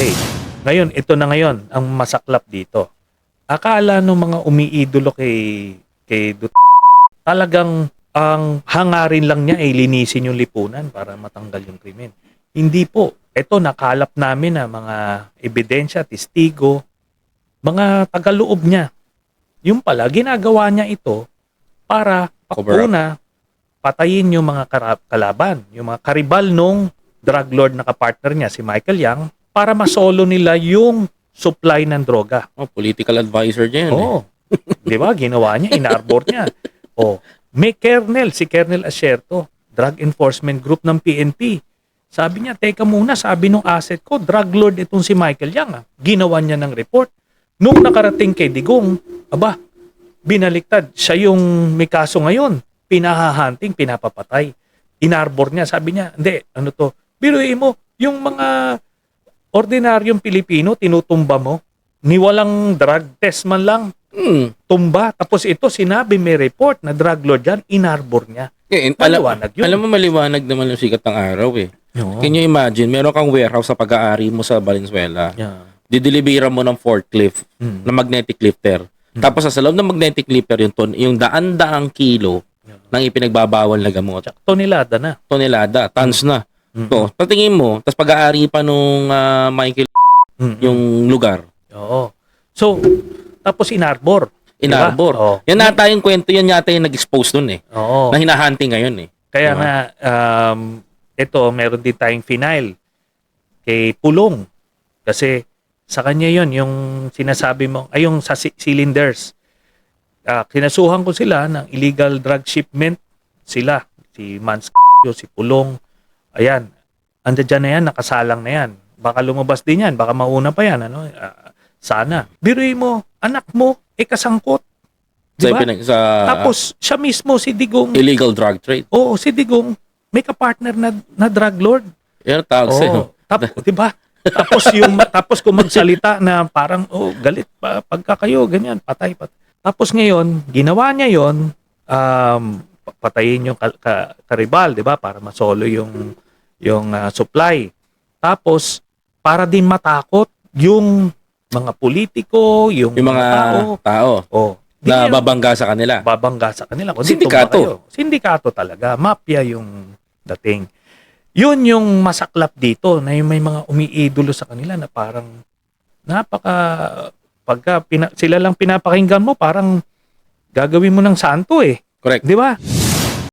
Okay. Ngayon, ito na ngayon ang masaklap dito. Akala ng mga umiidolo kay talagang ang hangarin lang niya ay linisin yung lipunan para matanggal yung krimen. Hindi po. Ito nakalap namin na mga ebidensya, testigo, mga tagaloob niya. Yung pala, ginagawa niya ito para pakuna, patayin yung mga kalaban, yung mga karibal nung drug lord na kapartner niya, si Michael Yang, para masolo nila yung supply ng droga. Oh, political advisor niya yun. Oo. Di ba? Ginawa niya, inarbor niya. Oh, may Kernel, si Kernel Asierto, Drug Enforcement Group ng PNP. Sabi niya, teka muna, sabi nung asset ko, drug lord itong si Michael Yang. Ginawa niya ng report. Nung nakarating kay Digong, aba, binaliktad. Siya yung may kaso ngayon. Pinahahunting, pinapapatay. Inarbor niya. Sabi niya, hindi, ano to? Biruin mo, yung mga ordinaryong Pilipino, tinutumba mo. Ni walang drug test man lang. Tumba. Tapos ito, sinabi may report na drug lord yan, inarbor niya. Maliwanag yun. Alam mo, maliwanag naman yung sikat ng araw eh. Oo. Can you imagine, meron kang warehouse sa pag-aari mo sa Valenzuela. Yeah. Dideliveran mo ng forklift na magnetic lifter. Tapos sa loob ng magnetic lifter, yung daan-daang kilo ng ipinagbabawal na gamot. Tonelada na. Tonelada, tons na. So, patingin mo, tapos pag-aari pa nung Michael yung lugar. Oo. So, tapos inarbor. Inarbor. Diba? Oo. Yan nata yung kwento, yan yata yung nag-expose dun eh. Oo. Na hinahunting ngayon eh. Kaya Diba? nga, ito, meron din tayong final kay Pulong. Kasi sa kanya yon yung sinasabi mo, ay yung sa cylinders. Kinasuhan ko sila ng illegal drug shipment. Sila, si Mans, si Pulong. Ayan, andyan na yan, nakasalang na yan. Baka lumabas din yan, baka mauna pa yan. Ano? Sana. Biruin mo, anak mo, kasangkot. Diba? Tapos, siya mismo, si Digong. Illegal drug trade. Oo, si Digong, may kapartner na drug lord. Yan, tawag sa'yo. Diba? Tapos kung magsalita na parang, galit pa, pagka kayo, ganyan, patay. Tapos ngayon, ginawa niya yon, patayin yung karibal, di ba? Para masolo yung supply. Tapos, para din matakot yung mga politiko, yung mga tao. Na babangga sa kanila. Babangga sa kanila. Sindikato. Sindikato talaga. Mafia yung dating. Yun yung masaklap dito na yung may mga umiidolo sa kanila na parang pagka sila lang pinapakinggan mo, parang gagawin mo ng santo eh. Correct. Di ba?